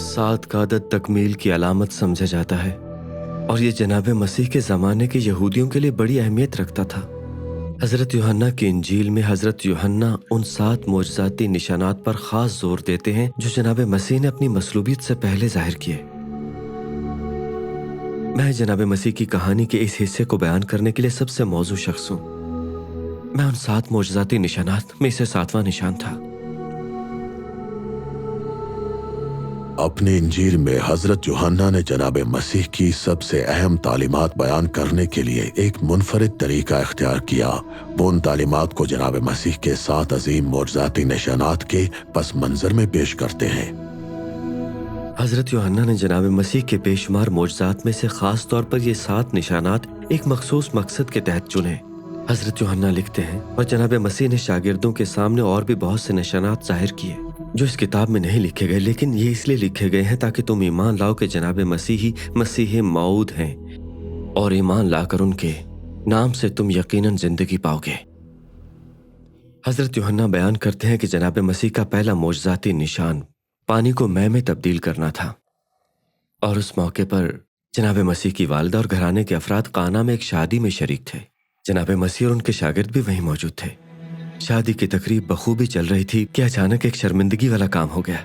7 का अदद तकमील की अलामत समझा जाता है और ये जनाब मसीह के ज़माने के यहूदियों के लिए बड़ी अहमियत रखता था। हज़रत यूहन्ना की इंजील में हज़रत यूहन्ना उन 7 मोजज़ाती निशानात पर ख़ास जोर देते हैं जो जनाब मसीह ने अपनी मसलूबियत से पहले ज़ाहिर किए। मैं जनाब मसीह की कहानी के इस हिस्से को बयान करने के लिए सबसे मौजू शख्स हूँ। मैं उन 7 मोजज़ाती निशानात में से 7वां निशान था। अपनी इंजील में हजरत यूहन्ना ने जनाब मसीह की सबसे अहम तालीमात बयान करने के लिए एक मुनफरिद तरीका इख्तियार किया। वो उन तालीमात को जनाब मसीह के 7 अजीम मोजज़ाती निशानात के पस मंजर में पेश करते हैं। हजरत यूहन्ना ने जनाब मसीह के बेशुमार मोजज़ात में से खास तौर पर ये 7 निशानात एक मखसूस मकसद के तहत चुने। हजरत यूहन्ना लिखते हैं, और जनाब मसीह ने शागिर्दों के सामने और भी बहुत से निशानात जाहिर किए जो इस किताब में नहीं लिखे गए, लेकिन ये इसलिए लिखे गए हैं ताकि तुम ईमान लाओ कि जनाब मसीह ही मसीह मऊद हैं और ईमान लाकर उनके नाम से तुम यकीनन जिंदगी पाओगे। हजरत यूहन्ना बयान करते हैं कि जनाब मसीह का पहला मोजज़ाती निशान पानी को मैं में तब्दील करना था, और उस मौके पर जनाब मसीह की वालिदा और घराने के अफराद काना में एक शादी में शरीक थे। जनाब मसीह और उनके शागिर्द भी वहीं मौजूद थे। शादी की तकरीब बखूबी चल रही थी कि अचानक एक शर्मिंदगी वाला काम हो गया।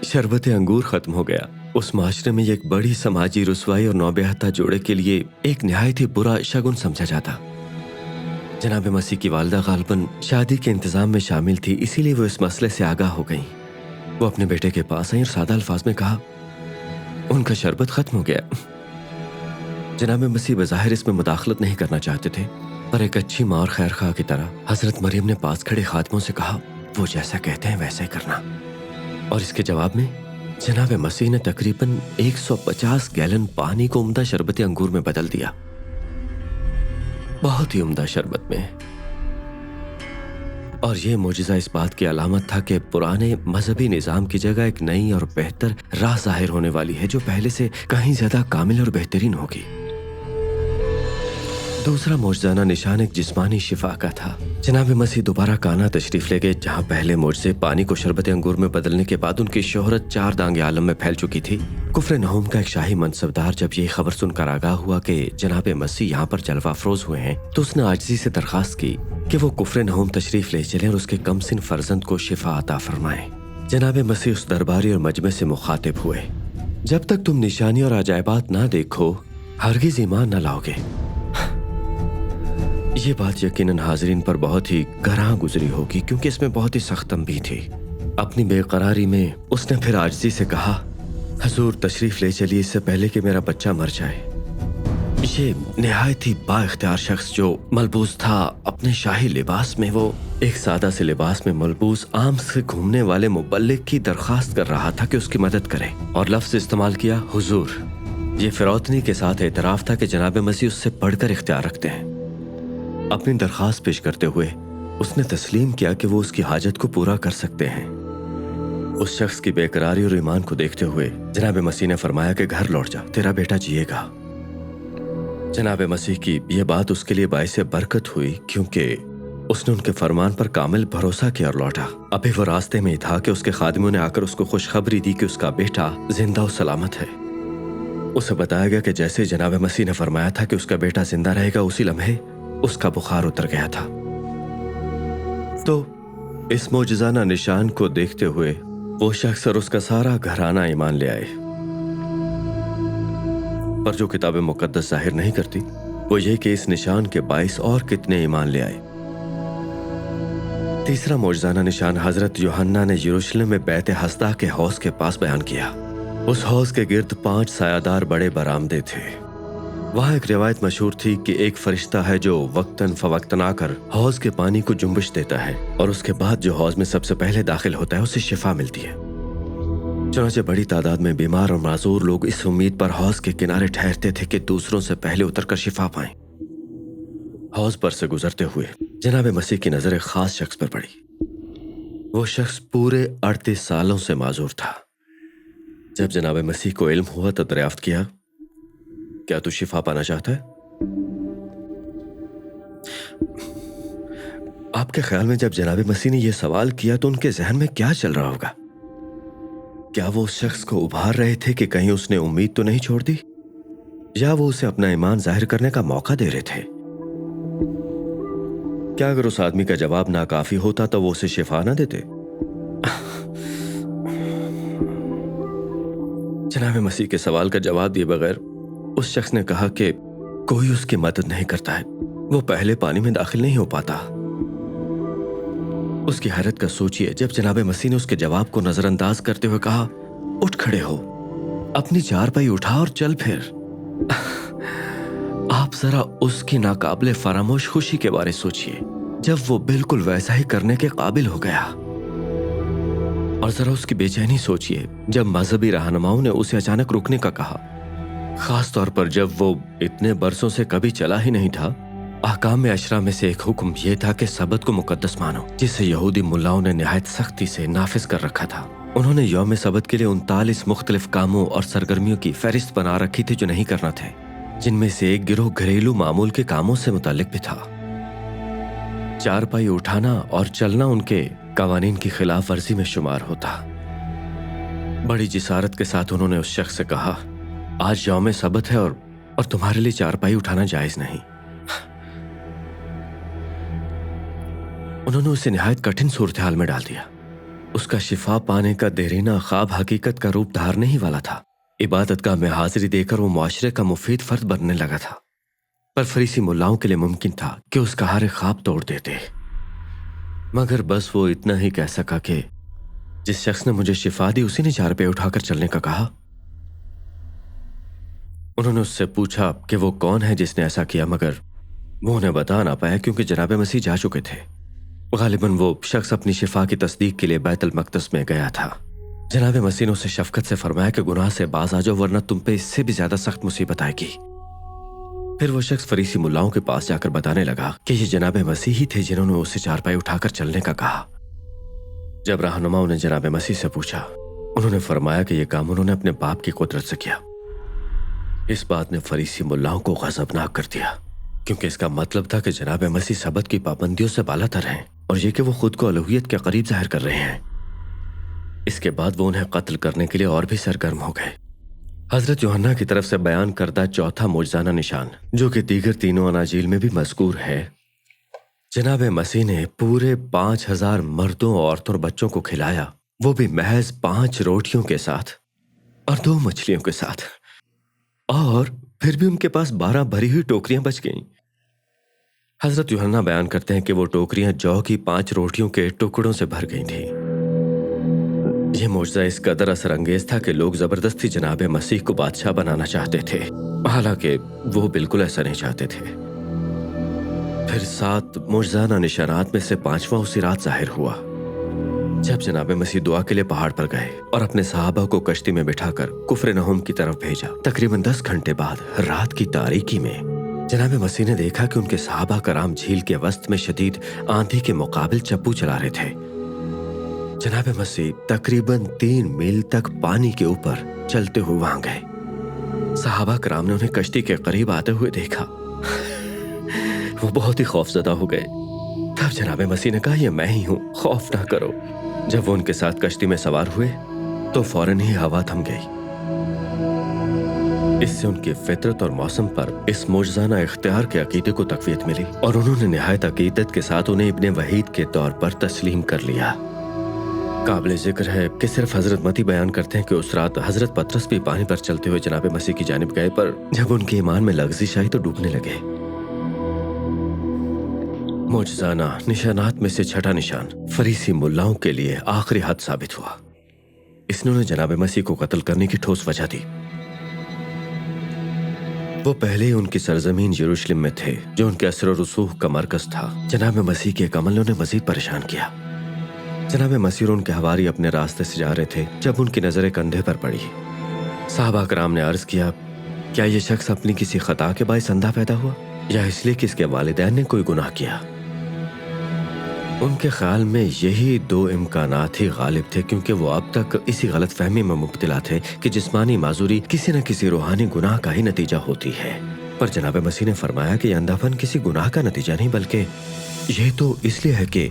शरबत अंगूर खत्म हो गया। उस माशरे में एक बड़ी समाजी रुसवाई और नौब्याहता जोड़े के लिए एक निहायत ही बुरा शगुन समझा जाता। जनाब मसीह की वालिदा गालिबन शादी के इंतजाम में शामिल थी, इसीलिए वो इस मसले से आगाह हो गई। वो अपने बेटे के पास आई और सादा अल्फाज में कहा, उनका शरबत खत्म हो गया। जनाब मसीह बज़ाहिर इसमें मुदाखलत नहीं करना चाहते थे, पर एक अच्छी माँ और खैरखा की तरह हजरत मरियम ने पास खड़े खादिमों से कहा, वो जैसा कहते हैं वैसा ही करना। और इसके जवाब में जनाब मसीह ने तकरीबन 150 गैलन पानी को उम्दा शरबत अंगूर में बदल दिया। बहुत ही उम्दा शरबत में। और ये मोजिज़ा इस बात की अलामत था कि पुराने मजहबी निज़ाम की जगह एक नई और बेहतर राह ज़ाहिर होने वाली है जो पहले से कहीं ज़्यादा कामिल और बेहतरीन होगी। दूसरा मोजज़ाना निशान एक जिस्मानी शिफा का था। जनाब मसीह दोबारा काना तशरीफ ले गए, जहाँ पहले मोजज़े पानी को शरबत अंगूर में बदलने के बाद उनकी शोहरत 4 दांगे आलम में फैल चुकी थी। कुफ्र नहूम का एक शाही मनसबदार जब ये खबर सुनकर आगाह हुआ कि जनाब मसीह यहाँ पर जलवा अफरोज हुए हैं, तो उसने आजिज़ी से दरखास्त की कि वो कुफ्र नहूम तशरीफ ले चले और उसके कमसिन फर्जंद को शिफा अता फरमाए। जनाब मसीह उस दरबारी और मजमे से मुखातिब हुए, जब तक तुम निशानी और अजायबात ना देखो हरगिज़ ईमान न लाओगे। ये बात यकीनन हाज़रीन पर बहुत ही गरां गुजरी होगी, क्योंकि इसमें बहुत ही सख्त तंबीह थी। अपनी बेकरारी में उसने फिर आजिज़ी से कहा, हजूर तशरीफ ले चलिए इससे पहले कि मेरा बच्चा मर जाए। ये निहायत ही बाइख्तियार शख्स जो मलबूस था अपने शाही लिबास में, वो एक सादा से लिबास में मलबूस आम से घूमने वाले मुबल्लिग की दरखास्त कर रहा था कि उसकी मदद करे, और लफ्ज़ इस्तेमाल किया हुजूर। ये फिरौतनी के साथ एतराफ़ था कि जनाब मसीह उससे बढ़कर इख्तियार रखते हैं। अपनी दरखास्त पेश करते हुए उसने तस्लीम किया कि वो उसकी हाजत को पूरा कर सकते हैं। उस शख्स की बेकरारी और ईमान को देखते हुए जनाब मसीह ने फरमाया कि घर लौट जा, तेरा बेटा जिएगा। जनाब मसीह की ये बात उसके लिए बाइसे बरकत हुई, क्योंकि उसने उनके फरमान पर कामिल भरोसा किया और लौटा। अभी वो रास्ते में ही था कि उसके खादिमों ने आकर उसको खुशखबरी दी कि उसका बेटा जिंदा और सलामत है। उसे बताया गया कि जैसे जनाब मसीह ने फरमाया था कि उसका बेटा जिंदा रहेगा, उसी लम्हे उसका बुखार उतर गया था। तो इस मोजज़ाना निशान को देखते हुए वो शख्स और उसका सारा घराना ईमान ले आए। पर जो किताब मुकद्दस जाहिर नहीं करती वो ये कि इस निशान के बाइस और कितने ईमान ले आए। तीसरा मोजज़ाना निशान हजरत यूहन्ना ने यरूशलेम में बैत हस्दा के हौज के पास बयान किया। उस हौज के गिर्द 5 सायादार बड़े बरामदे थे। वहाँ एक रिवायत मशहूर थी कि एक फरिश्ता है जो वक्तन फवक्तन आकर हौज के पानी को जुम्बिश देता है, और उसके बाद जो हौज में सबसे पहले दाखिल होता है उसे शिफा मिलती है। चुनांचे बड़ी तादाद में बीमार और माजूर लोग इस उम्मीद पर हौज के किनारे ठहरते थे कि दूसरों से पहले उतरकर शिफा पाएं। हौज पर से गुजरते हुए जनाब मसीह की नजर एक खास शख्स पर पड़ी। वो शख्स पूरे 38 सालों से माजूर था। जब जनाब मसीह को इल्म हुआ तो दरियाफ्त किया, क्या तू शिफा पाना चाहता है? आपके ख्याल में जब जनाब मसीह ने यह सवाल किया तो उनके जहन में क्या चल रहा होगा? क्या वो उस शख्स को उभार रहे थे कि कहीं उसने उम्मीद तो नहीं छोड़ दी, या वो उसे अपना ईमान जाहिर करने का मौका दे रहे थे? क्या अगर उस आदमी का जवाब नाकाफी होता तो वो उसे शिफा ना देते? जनाब मसीह के सवाल का जवाब दिए बगैर उस शख्स ने कहा कि कोई उसकी मदद नहीं करता है, वो पहले पानी में दाखिल नहीं हो पाता। उसकी हैरत का सोचिए जब जनाब मसीह ने उसके जवाब को नजरअंदाज करते हुए कहा, उठ खड़े हो, अपनी चारपाई उठा और चल फिर। आप जरा उसकी नाकाबिले फरामोश खुशी के बारे सोचिए जब वो बिल्कुल वैसा ही करने के काबिल हो गया, और जरा उसकी बेचैनी सोचिए जब मजहबी रहनुमाओं ने उसे अचानक रुकने का कहा, खास तौर पर जब वो इतने बरसों से कभी चला ही नहीं था। अहकाम में अशरा में से एक हुक्म यह था कि सबत को मुकद्दस मानो, जिसे यहूदी मुल्लाओं ने निहायत सख्ती से नाफिज कर रखा था। उन्होंने यौम सबत के लिए 39 मुख्तलिफ कामों और सरगर्मियों की फहरिस्त बना रखी थी जो नहीं करना थे, जिनमें से एक गिरोह घरेलू मामूल के कामों से मुताल्लिक भी था। चारपाई उठाना और चलना उनके कवानीन की खिलाफ वर्जी में शुमार होता। बड़ी जिसारत के साथ उन्होंने उस शख्स से कहा, आज यौम सबत है और तुम्हारे लिए चारपाई उठाना जायज नहीं। उन्होंने उसे निहायत कठिन सूरत हाल में डाल दिया। उसका शिफा पाने का देरीना ख्वाब हकीकत का रूप धारने ही वाला था। इबादत गाह में हाजिरी देकर वो मुआशरे का मुफीद फर्द बनने लगा था, पर फरीसी मुल्लाओं के लिए मुमकिन था कि उसका हर ख्वाब तोड़ देते। मगर बस वो इतना ही कह सका कि जिस शख्स ने मुझे शिफा दी उसी ने चारपाई उठाकर चलने का कहा। उन्होंने उससे पूछा कि वो कौन है जिसने ऐसा किया, मगर वो उन्हें बता ना पाया क्योंकि जनाब मसीह जा चुके थे। गालिबन वो शख्स अपनी शिफा की तस्दीक के लिए बैतुल मक़दस में गया था। जनाब मसीह ने उसे शफकत से फरमाया कि गुनाह से बाज आ जाओ वरना तुम पे इससे भी ज्यादा सख्त मुसीबत आएगी। फिर वो शख्स फरीसी मुल्लाओं के पास जाकर बताने लगा कि ये जनाब मसीह ही थे जिन्होंने उसे चारपाई उठाकर चलने का कहा। जब रहनुमाओं ने जनाब मसीह से पूछा, उन्होंने फरमाया कि यह काम उन्होंने अपने बाप की कुदरत से किया। इस बात ने फरीसी मुल्लाओं को गजबनाक कर दिया, क्योंकि इसका मतलब था कि जनाब मसीह सबत की पाबंदियों से बालातर हैं और ये कि वो खुद को अलूहियत के करीब जाहिर कर रहे हैं। इसके बाद वो उन्हें कत्ल करने के लिए और भी सरगर्म हो गए। हजरत यूहन्ना की तरफ से बयान करदा चौथा मुजजाना निशान, जो कि दीगर तीनों अनाजील में भी मज़कूर है, जनाब मसीह ने पूरे 5000 मर्दों, औरतों और बच्चों को खिलाया, वो भी महज 5 रोटियों के साथ और 2 मछलियों के साथ, और फिर भी उनके पास 12 भरी हुई टोकरियां बच गईं। हजरत यूहन्ना बयान करते हैं कि वो टोकरियां जौ की 5 रोटियों के टुकड़ों से भर गई थी। यह मौजज़ा इस कदर असर अंगेज था कि लोग जबरदस्ती जनाब मसीह को बादशाह बनाना चाहते थे, हालांकि वो बिल्कुल ऐसा नहीं चाहते थे। फिर 7 मुजजाना निशानात में से 5वां उसी रात जाहिर हुआ, जब जनाब मसीह दुआ के लिए पहाड़ पर गए और अपने सहाबा को कश्ती में बिठाकर कुफ्र नहुम की तरफ भेजा। तकरीबन 10 घंटे बाद रात की तारीकी में जनाब मसीह ने देखा कि उनके सहाबा कराम झील के वस्त में शदीद आंधी के मुकाबिल चप्पू चला रहे थे। जनाब मसीह तकरीबन 3 मील तक पानी के ऊपर चलते हुए वहां गए। सहाबा कराम ने उन्हें कश्ती के करीब आते हुए देखा। वो बहुत ही खौफजदा हो गए। तब जनाब मसीह ने कहा, यह मैं ही हूं, खौफ ना करो। जब वो उनके साथ कश्ती में सवार हुए तो फौरन ही हवा थम गई। इससे उनकी फितरत और मौसम पर इस मुजजाना इख्तियार के अकीदे को तकवीत मिली और उन्होंने निहायत अकीदत के साथ उन्हें इब्ने वहीद के तौर पर तस्लीम कर लिया। काबिल जिक्र है कि सिर्फ हजरत मती बयान करते हैं कि उस रात हजरत पतरस भी पानी पर चलते हुए जनाब मसीह की जानिब गए, पर जब उनके ईमान में लग़ज़िश आई तो डूबने लगे। मुजजाना निशानात में से छठा निशान फरीसी मुल्लाओं के लिए आखिरी हद साबित हुआ। इसने उन्हें जनाब मसीह को कत्ल करने की ठोस वजह दी। वो पहले ही उनकी सरजमीन यरूशलेम में थे, जो उनके असर और रसूख का मरकज था। जनाब मसीह के एक अमल ने उन्हें मजीद परेशान किया। जनाब मसीह और उनके हवारी अपने रास्ते से जा रहे थे जब उनकी नजर कंधे पर पड़ी। साहबा कराम ने अर्ज किया, क्या यह शख्स अपनी किसी खता के बायस अंधा पैदा हुआ या इसलिए कि इसके वालिदैन ने कोई गुनाह किया? उनके ख्याल में यही 2 इम्कानात ही गालिब थे, क्योंकि वो अब तक इसी गलत फहमी में मुब्तला थे कि जिस्मानी माजूरी किसी न किसी रूहानी गुनाह का ही नतीजा होती है। पर जनाब मसीह ने फरमाया कि अंधापन किसी गुनाह का नतीजा नहीं, बल्कि यह तो इसलिए है कि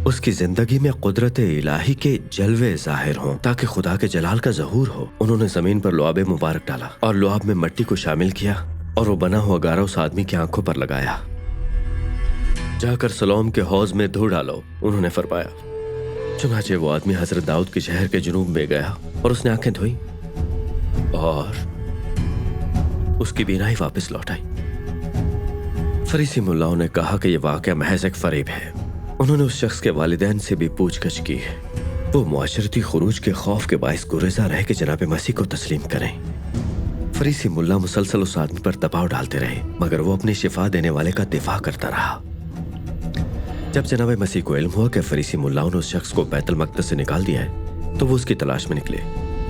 उसकी जिंदगी में कुदरत इलाही के जलवे जाहिर हों ताकि खुदा के जलाल का ज़हूर हो। उन्होंने जमीन पर लुआब मुबारक डाला और लुआब में मिट्टी को शामिल किया और वो बना हुआ गारा उस आदमी की आंखों पर लगाया। जाकर सलोम के हौज में धो डालो, उन्होंने फरमाया। चुनाचे वो आदमी हजरत दाऊद के शहर के जुनूब में गया और उसने आंखें धोई और उसकी बीनाई वापस लौट आई। फरीसी मुल्लाओं ने कहा कि यह वाक़या महज एक फरेब है। उन्होंने उस शख्स के वालिदैन से भी पूछगछ की है। वो मुआशरती खुरूज के खौफ के बाइस गुरेज़ा रहे कि जनाब मसीह को तस्लीम करें। फरीसी मुल्ला मुसलसल उस आदमी पर दबाव डालते रहे मगर वो अपनी शिफा देने वाले का दिफा करता रहा। जब जनाब मसीह को इल्म हुआ कि फरीसी मुल्लाओं ने उस शख्स को बैतुल मक़दस से निकाल दिया है तो वो उसकी तलाश में निकले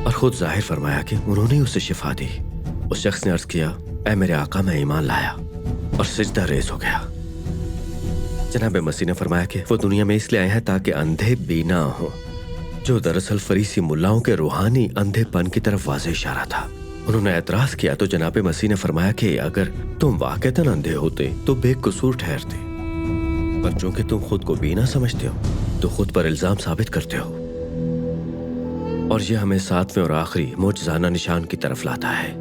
और खुद जाहिर फरमाया कि उन्होंने ही उसे शिफा दी। उस शख्स ने अर्ज किया, ऐ मेरे आका, मैं ईमान लाया, और सिजदा रेज हो गया। जनाब मसीह ने फरमाया कि वो दुनिया में इसलिए आए हैं ताकि अंधे बीना हो, जो दरअसल फरीसी मुल्लाओं के रूहानी अंधेपन की तरफ वाज़ेह इशारा था। उन्होंने एतराज किया तो जनाब मसीह ने फरमाया कि अगर तुम वाक़तन अंधे होते तो बेकसूर ठहरते, पर चूंकि तुम खुद को बीना समझते हो तो खुद पर इल्जाम साबित करते हो। और यह हमें सातवें और आखिरी मोजज़ाना निशान की तरफ लाता है।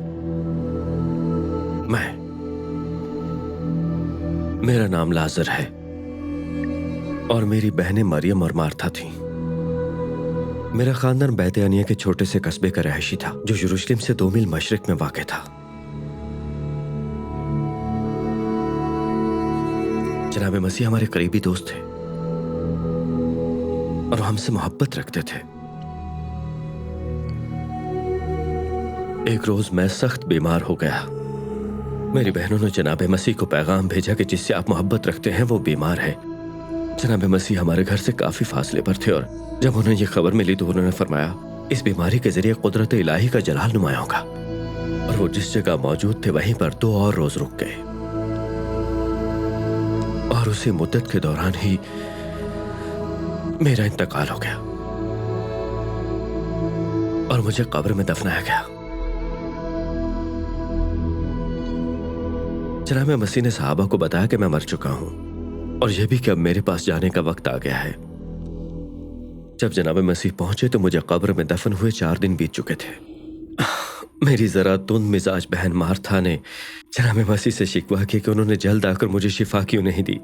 मेरा नाम लाजर है और मेरी बहनें मरियम और मार्था थीं। मेरा खानदान बैत अनिया के छोटे से कस्बे का रहायशी था जो यरूशलेम से 2 मील मशरिक में वाक़ था। जनाब मसीह हमारे करीबी दोस्त थे और हमसे मोहब्बत रखते थे। एक रोज मैं सख्त बीमार हो गया। मेरी बहनों ने जनाब मसीह को पैगाम भेजा कि जिससे आप मोहब्बत रखते हैं वो बीमार है। जनाब मसीह हमारे घर से काफी फासले पर थे और जब उन्हें ये खबर मिली तो उन्होंने फरमाया, इस बीमारी के जरिए कुदरत इलाही का जलाल नुमाया होगा। और वो जिस जगह मौजूद थे वहीं पर 2 और रोज रुक गए और उसी मुद्दत के दौरान ही मेरा इंतकाल हो गया और मुझे कब्र में दफनाया गया। जनाब मसीह ने सहाबा को बताया कि मैं मर चुका हूं और यह भी कि अब मेरे पास जाने का वक्त आ गया है। जब जनाब मसीह पहुंचे तो मुझे कब्र में दफन हुए 4 दिन बीत चुके थे। मेरी जरा तुंद मिजाज बहन मार्था ने जनाब मसीह से शिकवा किया कि उन्होंने जल्द आकर मुझे शिफा क्यों नहीं दी।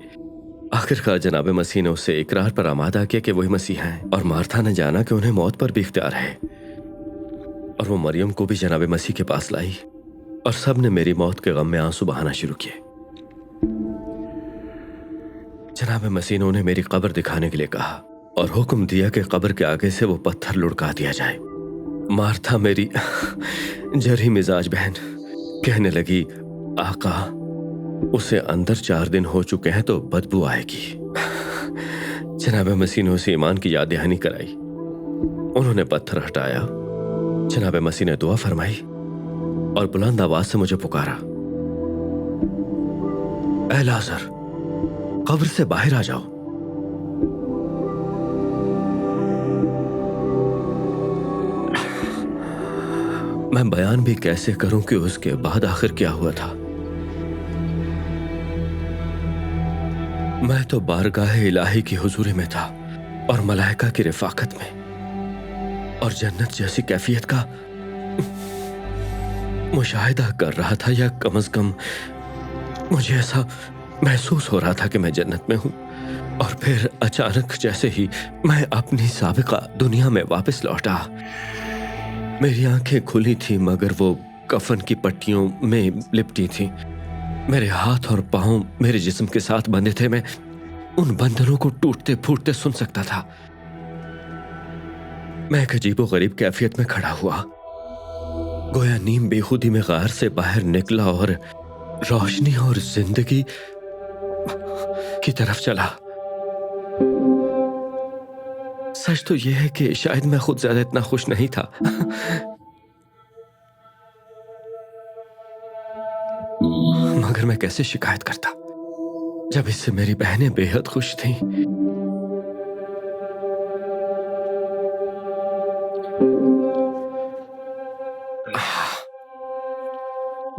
आखिरकार जनाब मसीह ने उससे इकरार पर आमादा किया कि वही मसीह हैं और मार्था ने जाना कि उन्हें मौत पर भी इख्तियार है और वो मरियम को भी जनाब मसीह के पास लाई और सब ने मेरी मौत के गम में आंसू बहाना शुरू किए। जनाब मसीह ने उन्हें मेरी कब्र दिखाने के लिए कहा और हुक्म दिया कि कब्र के आगे से वो पत्थर लुढ़का दिया जाए। मार्था मेरी जरी मिजाज बहन कहने लगी, आका उसे अंदर 4 दिन हो चुके हैं तो बदबू आएगी। जनाब मसीह ने उसे ईमान की याद दहानी कराई। उन्होंने पत्थर हटाया। जनाब मसीह ने दुआ फरमाई और बुलंद आवाज से मुझे पुकारा, ऐ लाजर, कब्र से बाहर आ जाओ। मैं बयान भी कैसे करूं कि उसके बाद आखिर क्या हुआ था। मैं तो बारगाह इलाही की हुजूरी में था और मलाइका की रिफाकत में और जन्नत जैसी कैफियत का मुशाहिदा कर रहा था, या कम से कम मुझे ऐसा महसूस हो रहा था कि मैं जन्नत में हूं। और फिर अचानक जैसे ही मैं अपनी साबिका दुनिया में वापस लौटा, मेरी आंखें खुली थी मगर वो कफन की पट्टियों में लिपटी थी। मेरे हाथ और पांव मेरे जिस्म के साथ बंधे थे। मैं उन बंधनों को टूटते फूटते सुन सकता था। मैं एक अजीबो गरीब कैफियत में खड़ा हुआ, गोया नीम बेखुदी में गार से बाहर निकला और रोशनी और जिंदगी की तरफ चला। सच तो यह है कि शायद मैं खुद ज्यादा इतना खुश नहीं था। मगर मैं कैसे शिकायत करता जब इससे मेरी बहनें बेहद खुश थीं।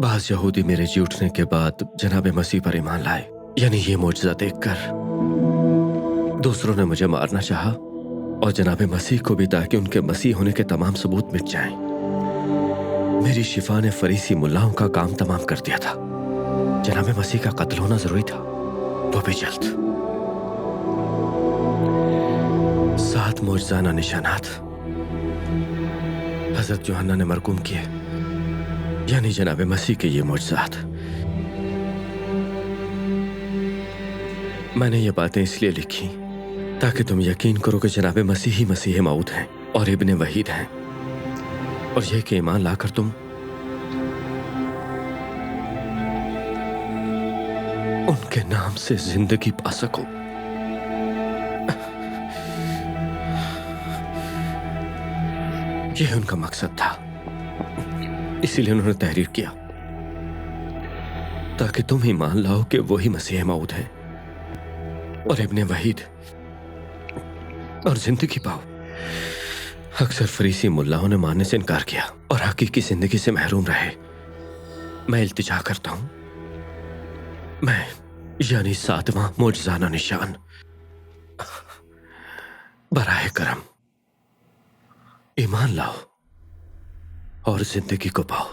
बाज यहूदी मेरे जी उठने के बाद जनाब मसीह पर ईमान लाए, यानी ये मोजज़ा देखकर दूसरों ने मुझे मारना चाहा और जनाब मसीह को भी, ताकि उनके मसीह होने के तमाम सबूत मिट जाएं। मेरी शिफा ने फरीसी मुल्लाओं का काम तमाम कर दिया था। जनाब मसीह का कत्ल होना जरूरी था, वो भी जल्द। 7 मौजज़ाना निशानात हजरत यूहन्ना ने मरकूम किए, यानी जनाब मसीह के ये मौजज़ात। मैंने ये बातें इसलिए लिखी ताकि तुम यकीन करो कि जनाब मसीह ही मसीह मऊद हैं और इब्ने वहीद हैं, और यह कि ईमान लाकर तुम उनके नाम से जिंदगी पा सको। यह उनका मकसद था, इसीलिए उन्होंने तहरीर किया ताकि तुम ईमान लाओ कि वही मसीह मऊद हैं और इब्ने वहीद, और जिंदगी पाओ। अक्सर फरीसी मुल्लाओं ने मानने से इनकार किया और हकीकी जिंदगी से महरूम रहे। मैं इल्तिजा करता हूं, मैं यानी 7वां मौजज़ाना निशान, बराए करम ईमान लाओ और जिंदगी को पाओ।